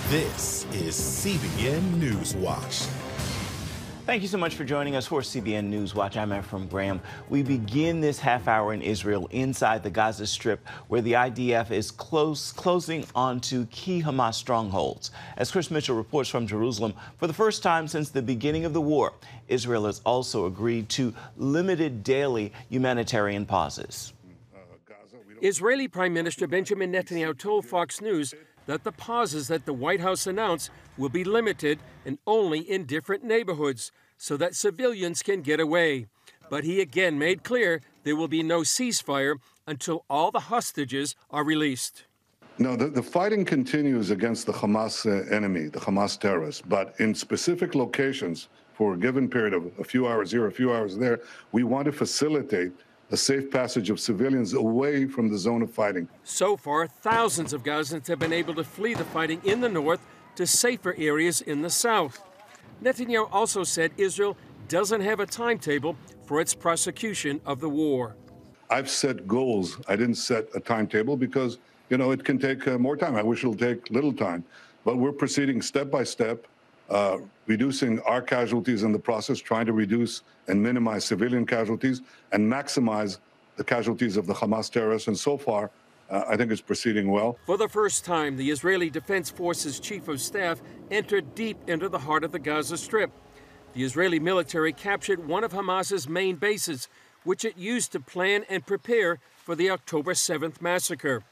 This is CBN News Watch. Thank you so much for joining us for CBN News Watch. I'm Ephraim Graham. We begin this half hour in Israel inside the Gaza Strip, where the IDF is closing onto key Hamas strongholds. As Chris Mitchell reports from Jerusalem, for the first time since the beginning of the war, Israel has also agreed to limited daily humanitarian pauses. Israeli Prime Minister Benjamin Netanyahu told Fox News that the pauses that the White House announced will be limited and only in different neighborhoods so that civilians can get away. But he again made clear there will be no ceasefire until all the hostages are released. No, the fighting continues against the Hamas enemy, the Hamas terrorists, but in specific locations for a given period of a few hours here, a few hours there, we want to facilitate a safe passage of civilians away from the zone of fighting. So far, thousands of Gazans have been able to flee the fighting in the north to safer areas in the south. Netanyahu also said Israel doesn't have a timetable for its prosecution of the war. I've set goals. I didn't set a timetable because, it can take more time. I wish it'll take little time. But we're proceeding step by step, reducing our casualties in the process, trying to reduce and minimize civilian casualties and maximize the casualties of the Hamas terrorists. And so far, I think it's proceeding well. For the first time, the Israeli Defense Forces Chief of Staff entered deep into the heart of the Gaza Strip. The Israeli military captured one of Hamas's main bases, which it used to plan and prepare for the October 7th massacre.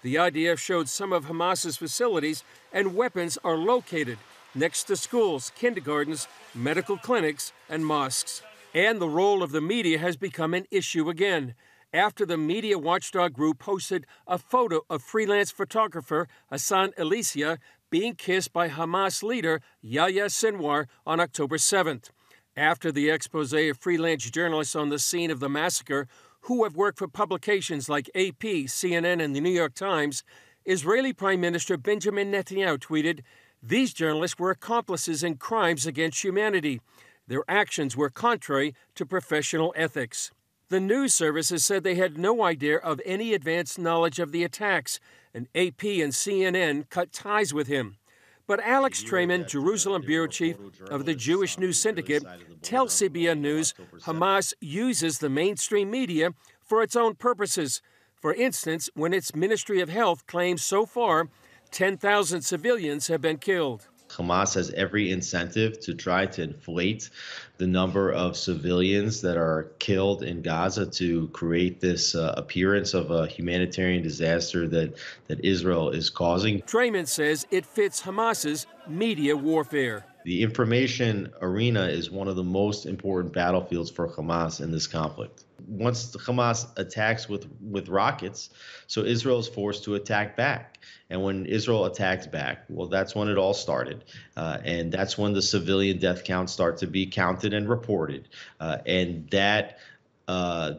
The IDF showed some of Hamas's facilities and weapons are located next to schools, kindergartens, medical clinics, and mosques. And the role of the media has become an issue again, after the media watchdog group posted a photo of freelance photographer Hassan Elysia being kissed by Hamas leader Yahya Sinwar on October 7th. After the expose of freelance journalists on the scene of the massacre, who have worked for publications like AP, CNN, and the New York Times, Israeli Prime Minister Benjamin Netanyahu tweeted, "These journalists were accomplices in crimes against humanity. Their actions were contrary to professional ethics." The news services said they had no idea of any advanced knowledge of the attacks, and AP and CNN cut ties with him. But Alex Trayman, Jerusalem bureau chief of the Jewish News Syndicate, tells CBN News Hamas uses the mainstream media for its own purposes. For instance, when its Ministry of Health claims so far 10,000 civilians have been killed. Hamas has every incentive to try to inflate the number of civilians that are killed in Gaza to create this appearance of a humanitarian disaster that Israel is causing. Trayman says it fits Hamas's media warfare. The information arena is one of the most important battlefields for Hamas in this conflict. Once Hamas attacks with rockets, so Israel is forced to attack back. And when Israel attacks back, well, that's when it all started. And that's when the civilian death counts start to be counted and reported. And that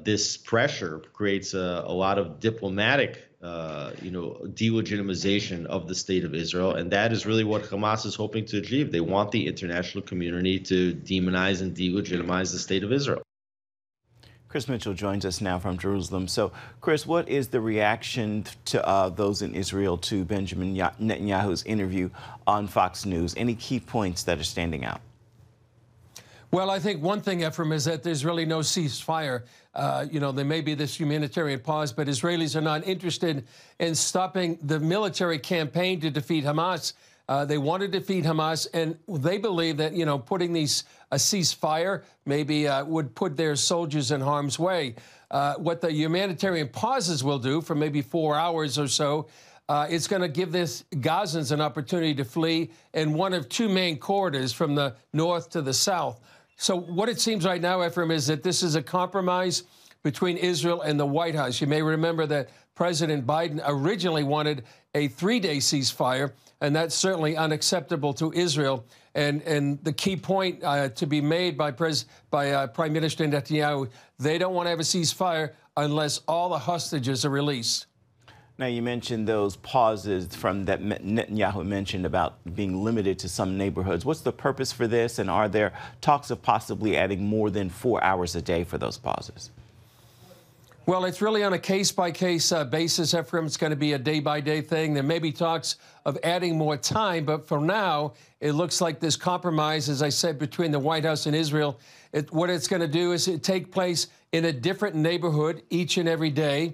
this pressure creates a lot of diplomatic delegitimization of the state of Israel. And that is really what Hamas is hoping to achieve. They want the international community to demonize and delegitimize the state of Israel. Chris Mitchell joins us now from Jerusalem. So, Chris, what is the reaction to those in Israel to Benjamin Netanyahu's interview on Fox News? Any key points that are standing out? Well, I think one thing, Ephraim, is that there's really no ceasefire. There may be this humanitarian pause, but Israelis are not interested in stopping the military campaign to defeat Hamas. They want to defeat Hamas, and they believe that, putting a ceasefire maybe would put their soldiers in harm's way. What the humanitarian pauses will do for maybe 4 hours or so, it's going to give this Gazans an opportunity to flee in one of two main corridors from the north to the south. So what it seems right now, Ephraim, is that this is a compromise between Israel and the White House. You may remember that President Biden originally wanted a 3-day ceasefire, and that's certainly unacceptable to Israel. And the key point to be made by Prime Minister Netanyahu, they don't want to have a ceasefire unless all the hostages are released. Now, you mentioned those pauses from that Netanyahu mentioned about being limited to some neighborhoods. What's the purpose for this, and are there talks of possibly adding more than 4 hours a day for those pauses? Well, it's really on a case-by-case basis, Ephraim. It's going to be a day-by-day thing. There may be talks of adding more time, but for now, it looks like this compromise, as I said, between the White House and Israel, what it's going to do is take place in a different neighborhood each and every day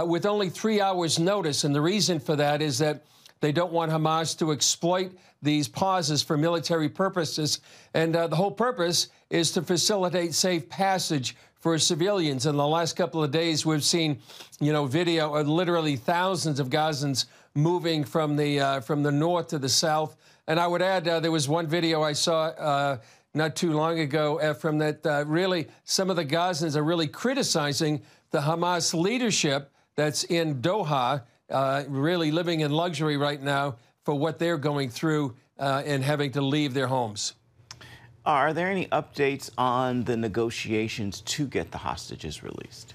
with only 3 hours' notice. And the reason for that is that they don't want Hamas to exploit these pauses for military purposes. And the whole purpose is to facilitate safe passage for civilians. In the last couple of days, we've seen, video of literally thousands of Gazans moving from the north to the south. And I would add, there was one video I saw not too long ago, Ephraim, that really some of the Gazans are really criticizing the Hamas leadership that's in Doha, really living in luxury right now for what they're going through and having to leave their homes. Are there any updates on the negotiations to get the hostages released?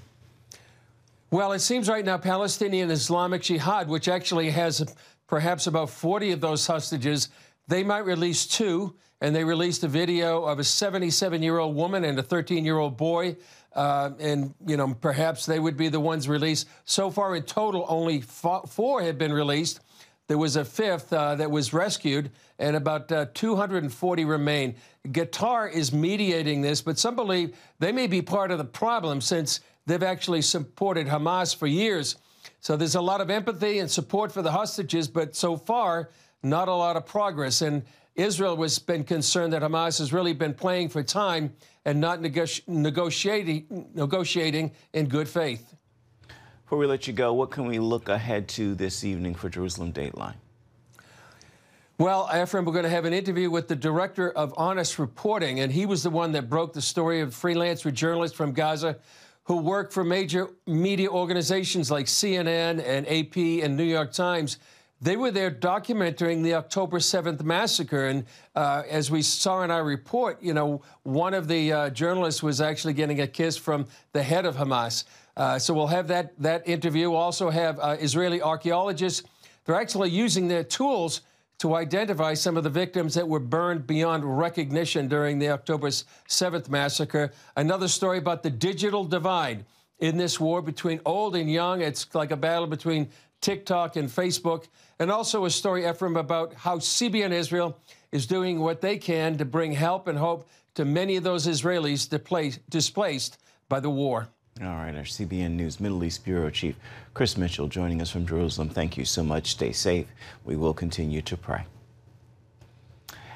Well, it seems right now Palestinian Islamic Jihad, which actually has perhaps about 40 of those hostages, they might release 2. And they released a video of a 77-year-old woman and a 13-year-old boy. And, perhaps they would be the ones released. So far, in total, only 4 have been released. There was a 5th that was rescued, and about 240 remain. Qatar is mediating this, but some believe they may be part of the problem since they've actually supported Hamas for years. So there's a lot of empathy and support for the hostages, but so far, not a lot of progress. And Israel has been concerned that Hamas has really been playing for time and not negotiating in good faith. Before we let you go, what can we look ahead to this evening for Jerusalem Dateline? Well, Ephraim, we're going to have an interview with the director of Honest Reporting, and he was the one that broke the story of freelancer journalists from Gaza who work for major media organizations like CNN and AP and New York Times. They were there documenting the October 7th massacre. And as we saw in our report, one of the journalists was actually getting a kiss from the head of Hamas. So we'll have that interview. We'll also have Israeli archaeologists. They're actually using their tools to identify some of the victims that were burned beyond recognition during the October 7th massacre. Another story about the digital divide in this war between old and young. It's like a battle between TikTok and Facebook. And also a story, Ephraim, about how CBN Israel is doing what they can to bring help and hope to many of those Israelis displaced by the war. All right, our CBN News Middle East Bureau Chief Chris Mitchell joining us from Jerusalem. Thank you so much. Stay safe. We will continue to pray.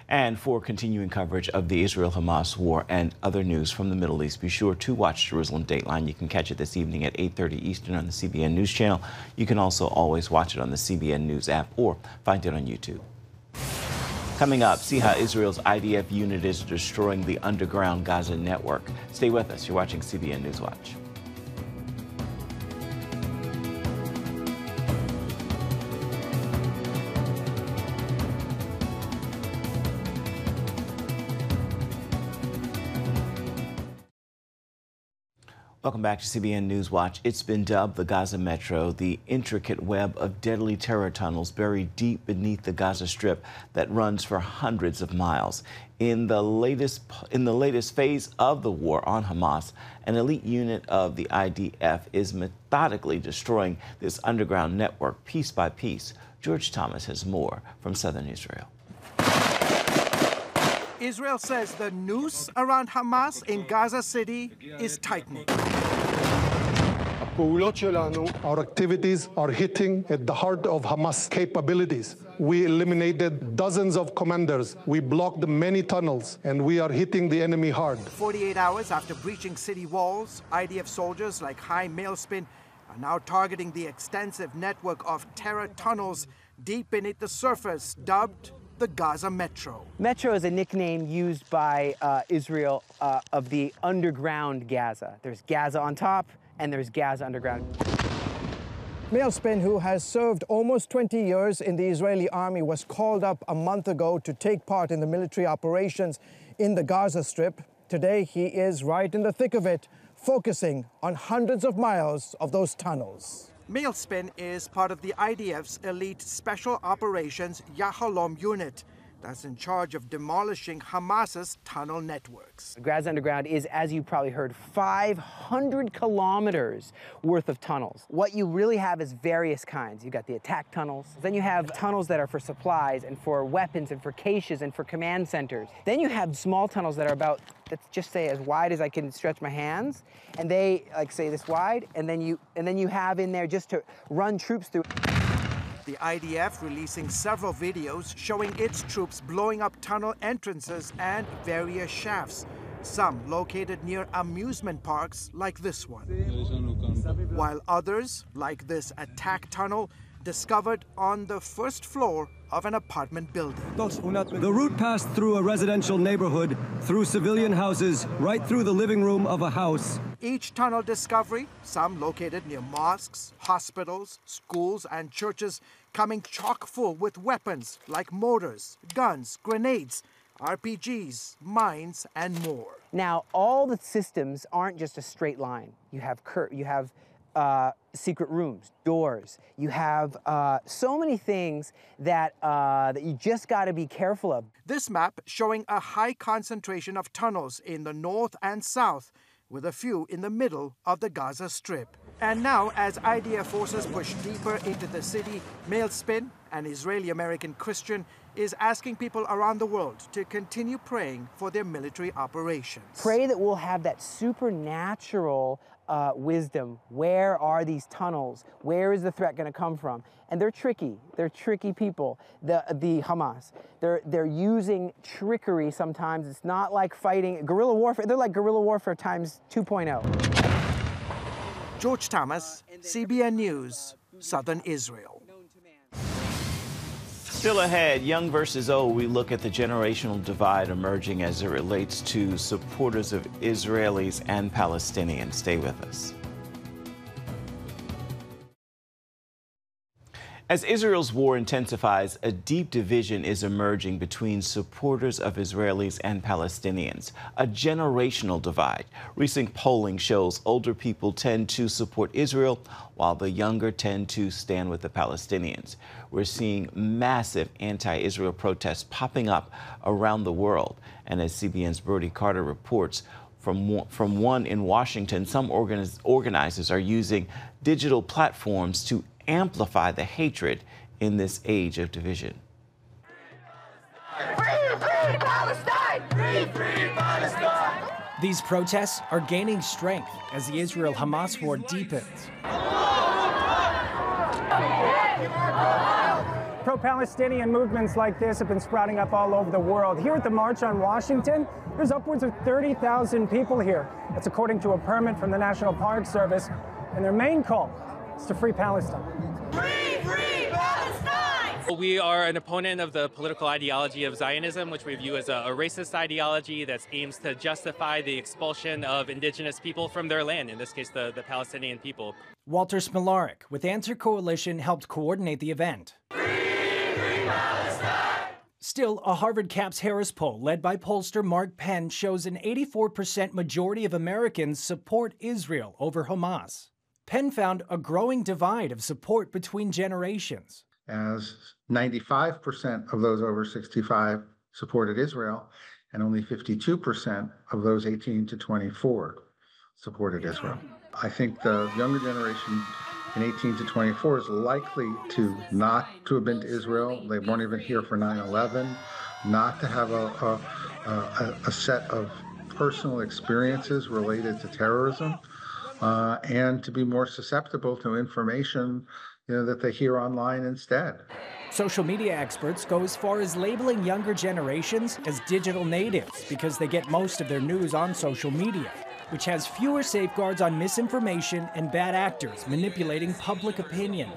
And for continuing coverage of the Israel-Hamas war and other news from the Middle East, be sure to watch Jerusalem Dateline. You can catch it this evening at 8:30 Eastern on the CBN News Channel. You can also always watch it on the CBN News app or find it on YouTube. Coming up, see how Israel's IDF unit is destroying the underground Gaza network. Stay with us. You're watching CBN News Watch. Welcome back to CBN News Watch. It's been dubbed the Gaza Metro, the intricate web of deadly terror tunnels buried deep beneath the Gaza Strip that runs for hundreds of miles. In the latest phase of the war on Hamas, an elite unit of the IDF is methodically destroying this underground network piece by piece. George Thomas has more from southern Israel. Israel says the noose around Hamas in Gaza City is tightening. Our activities are hitting at the heart of Hamas capabilities. We eliminated dozens of commanders. We blocked many tunnels, and we are hitting the enemy hard. 48 hours after breaching city walls, IDF soldiers like High Mailspin are now targeting the extensive network of terror tunnels deep beneath the surface, dubbed the Gaza Metro. Metro is a nickname used by Israel of the underground Gaza. There's Gaza on top, and there's Gaza underground. Mailspin, who has served almost 20 years in the Israeli army, was called up a month ago to take part in the military operations in the Gaza Strip. Today, he is right in the thick of it, focusing on hundreds of miles of those tunnels. Mailspin is part of the IDF's elite Special Operations Yahalom unit. that's in charge of demolishing Hamas's tunnel networks. Gaza Underground is, as you probably heard, 500 kilometers worth of tunnels. What you really have is various kinds. You've got the attack tunnels. Then you have tunnels that are for supplies and for weapons and for caches and for command centers. Then you have small tunnels that are about, let's just say, as wide as I can stretch my hands, and they, like, say this wide, and then you have in there just to run troops through. The IDF releasing several videos showing its troops blowing up tunnel entrances and various shafts, some located near amusement parks like this one, while others, like this attack tunnel, discovered on the first floor of an apartment building. The route passed through a residential neighborhood, through civilian houses, right through the living room of a house. Each tunnel discovery, some located near mosques, hospitals, schools, and churches, coming chock full with weapons like mortars, guns, grenades, RPGs, mines, and more. Now, all the systems aren't just a straight line. You have secret rooms, doors. You have so many things that you just got to be careful of. This map showing a high concentration of tunnels in the north and south, with a few in the middle of the Gaza Strip. And now, as IDF forces push deeper into the city, Mail Spin, an Israeli-American Christian, is asking people around the world to continue praying for their military operations. Pray that we'll have that supernatural wisdom. Where are these tunnels? Where is the threat going to come from? And they're tricky. They're tricky people. The Hamas. They're using trickery sometimes. It's not like fighting guerrilla warfare. They're like guerrilla warfare times 2.0. George Thomas, CBN News, Southern Israel. Still ahead, young versus old, we look at the generational divide emerging as it relates to supporters of Israelis and Palestinians. Stay with us. As Israel's war intensifies, a deep division is emerging between supporters of Israelis and Palestinians, a generational divide. Recent polling shows older people tend to support Israel, while the younger tend to stand with the Palestinians. We're seeing massive anti-Israel protests popping up around the world. And as CBN's Brody Carter reports, from one in Washington, some organizers are using digital platforms to amplify the hatred in this age of division. Free, free Palestine! Free, free Palestine! These protests are gaining strength as the Israel-Hamas war deepens. Pro-Palestinian movements like this have been sprouting up all over the world. Here at the March on Washington, there's upwards of 30,000 people here. That's according to a permit from the National Park Service. And their main call is to free Palestine. Free, free Palestine! We are an opponent of the political ideology of Zionism, which we view as a racist ideology that aims to justify the expulsion of indigenous people from their land, in this case, the Palestinian people. Walter Smilarek with Answer Coalition helped coordinate the event. Still, a Harvard Caps Harris poll led by pollster Mark Penn shows an 84% majority of Americans support Israel over Hamas. Penn found a growing divide of support between generations. As 95% of those over 65 supported Israel, and only 52% of those 18 to 24 supported Israel. I think the younger generation in 18 to 24 is likely to not to have been to Israel. They weren't even here for 9/11, not to have a set of personal experiences related to terrorism, and to be more susceptible to information that they hear online instead. Social media experts go as far as labeling younger generations as digital natives because they get most of their news on social media, which has fewer safeguards on misinformation and bad actors manipulating public opinion.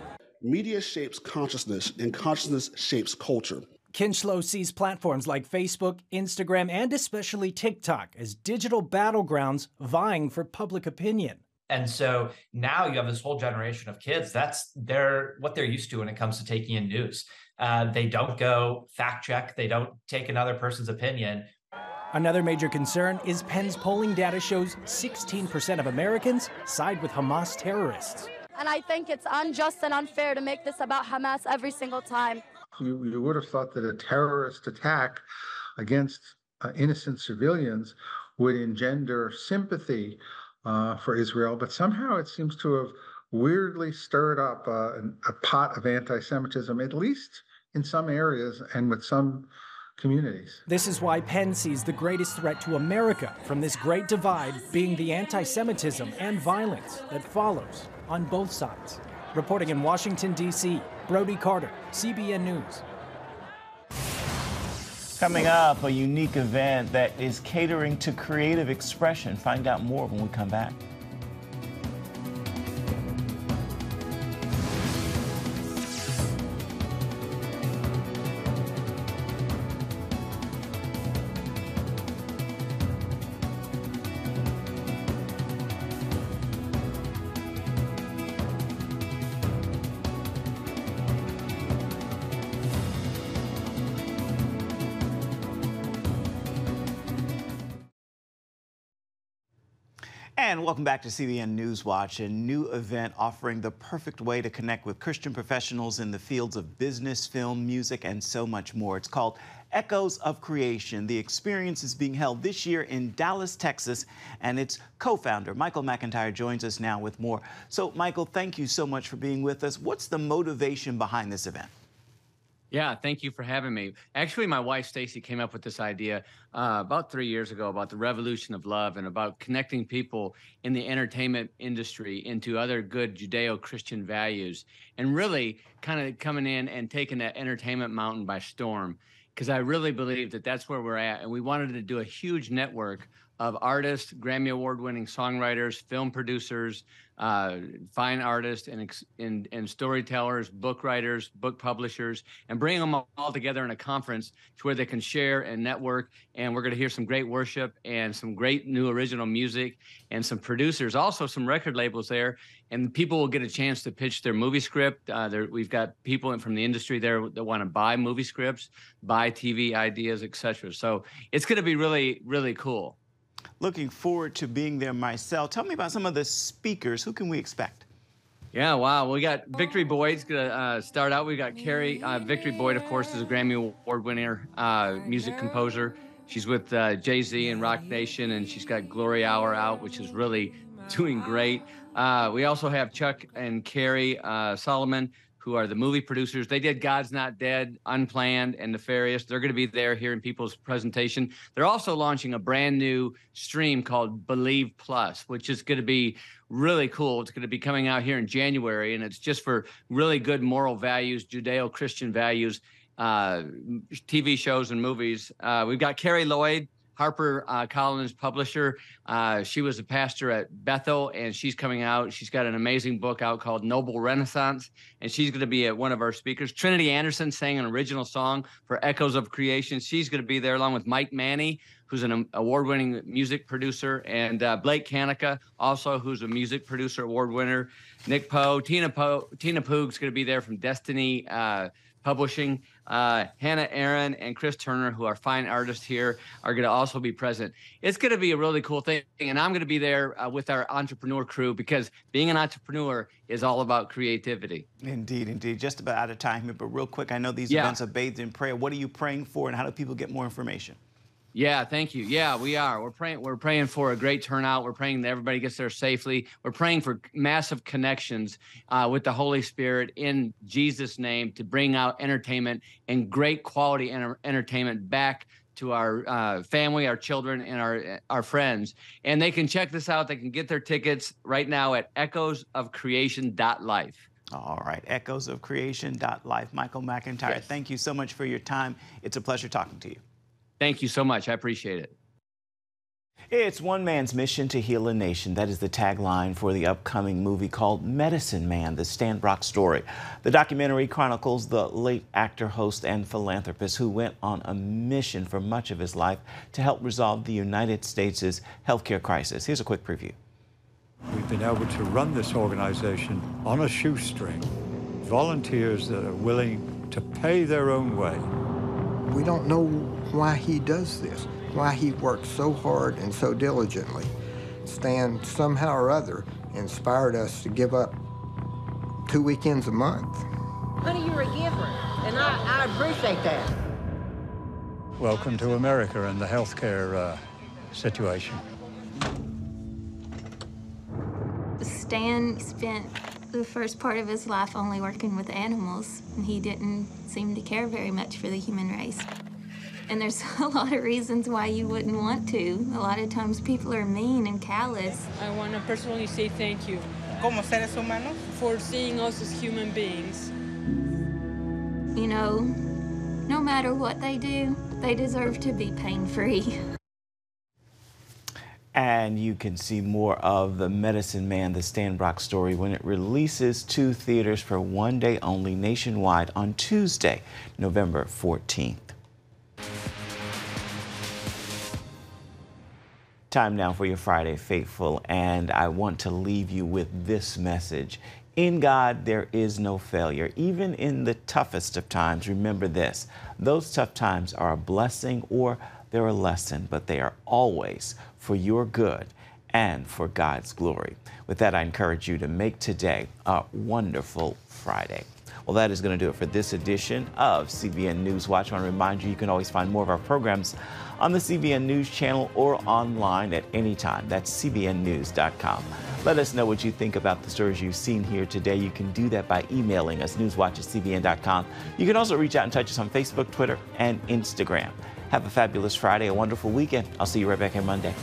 Media shapes consciousness, and consciousness shapes culture. Kinchlow sees platforms like Facebook, Instagram, and especially TikTok as digital battlegrounds vying for public opinion. And so now you have this whole generation of kids, that's what they're used to when it comes to taking in news. They don't go fact check, they don't take another person's opinion. Another major concern is Penn's polling data shows 16% of Americans side with Hamas terrorists. And I think it's unjust and unfair to make this about Hamas every single time. You would have thought that a terrorist attack against innocent civilians would engender sympathy for Israel, but somehow it seems to have weirdly stirred up a pot of anti-Semitism, at least in some areas and with some communities. This is why Penn sees the greatest threat to America from this great divide being the anti-Semitism and violence that follows on both sides. Reporting in Washington, D.C., Brody Carter, CBN News. Coming up, a unique event that is catering to creative expression. Find out more when we come back. And welcome back to CBN News Watch, a new event offering the perfect way to connect with Christian professionals in the fields of business, film, music, and so much more. It's called Echoes of Creation. The experience is being held this year in Dallas, Texas, and its co-founder, Michael McIntyre, joins us now with more. So, Michael, thank you so much for being with us. What's the motivation behind this event? Yeah, thank you for having me. Actually, my wife, Stacy, came up with this idea about 3 years ago about the revolution of love and about connecting people in the entertainment industry into other good Judeo-Christian values and really kind of coming in and taking that entertainment mountain by storm, because I really believe that that's where we're at. And we wanted to do a huge network of artists, Grammy Award-winning songwriters, film producers, fine artists, and storytellers, book writers, book publishers, and bring them all together in a conference to where they can share and network. And we're going to hear some great worship and some great new original music and some producers, also some record labels there. And people will get a chance to pitch their movie script. We've got people from the industry there that want to buy movie scripts, buy TV ideas, etc. So it's going to be really, really cool. Looking forward to being there myself. Tell me about some of the speakers. Who can we expect? Yeah, wow. We got Victory Boyd's going to start out. We got Carrie. Victory Boyd, of course, is a Grammy Award winner, music composer. She's with Jay-Z and Rock Nation, and she's got Glory Hour out, which is really doing great. We also have Chuck and Carrie Solomon, who are the movie producers. They did God's Not Dead, Unplanned, and Nefarious. They're going to be there hearing people's presentation. They're also launching a brand new stream called Believe Plus, which is going to be really cool. It's going to be coming out here in January, and it's just for really good moral values, Judeo-Christian values, TV shows and movies. We've got Carrie Lloyd, Harper Collins publisher. She was a pastor at Bethel, and she's coming out. She's got an amazing book out called Noble Renaissance, and she's going to be one of our speakers. Trinity Anderson sang an original song for Echoes of Creation. She's going to be there along with Mike Manny, who's an award-winning music producer, and Blake Kanika, also, who's a music producer, award winner. Nick Poe, Tina Poog's going to be there from Destiny Publishing. Hannah Aaron and Chris Turner, who are fine artists here, are going to also be present. It's going to be a really cool thing, and I'm going to be there with our entrepreneur crew, because being an entrepreneur is all about creativity. Indeed, indeed. Just about out of time here, but real quick, I know these events are bathed in prayer. What are you praying for, and how do people get more information? Yeah, thank you. Yeah, we are. We're praying for a great turnout. We're praying that everybody gets there safely. We're praying for massive connections with the Holy Spirit in Jesus' name to bring out entertainment and great quality entertainment back to our family, our children, and our friends. And they can check this out. They can get their tickets right now at echoesofcreation.life. All right, echoesofcreation.life. Michael McIntyre, yes. Thank you so much for your time. It's a pleasure talking to you. Thank you so much. I appreciate it. It's one man's mission to heal a nation. That is the tagline for the upcoming movie called Medicine Man, the Stan Brock story. The documentary chronicles the late actor, host, and philanthropist who went on a mission for much of his life to help resolve the United States' healthcare crisis. Here's a quick preview. We've been able to run this organization on a shoestring. Volunteers that are willing to pay their own way. We don't know why he does this, why he works so hard and so diligently. Stan, somehow or other, inspired us to give up 2 weekends a month. Honey, you're a giver. and I appreciate that. Welcome to America and the healthcare situation. Stan spent the first part of his life only working with animals, and he didn't seem to care very much for the human race. And there's a lot of reasons why you wouldn't want to. A lot of times people are mean and callous. I want to personally say thank you. Como seres humanos? For seeing us as human beings. You know, no matter what they do, they deserve to be pain-free. And you can see more of The Medicine Man, the Stan Brock story, when it releases to theaters for one day only nationwide on Tuesday, November 14th. Time now for your Friday Faithful, and I want to leave you with this message. In God, there is no failure. Even in the toughest of times, remember this. Those tough times are a blessing or they're a lesson, but they are always for your good and for God's glory. With that, I encourage you to make today a wonderful Friday. Well, that is going to do it for this edition of CBN News Watch. I want to remind you, you can always find more of our programs on the CBN News Channel or online at any time. That's cbnnews.com. Let us know what you think about the stories you've seen here today. You can do that by emailing us, newswatch@cbn.com. You can also reach out and touch us on Facebook, Twitter, and Instagram. Have a fabulous Friday, a wonderful weekend. I'll see you right back here Monday.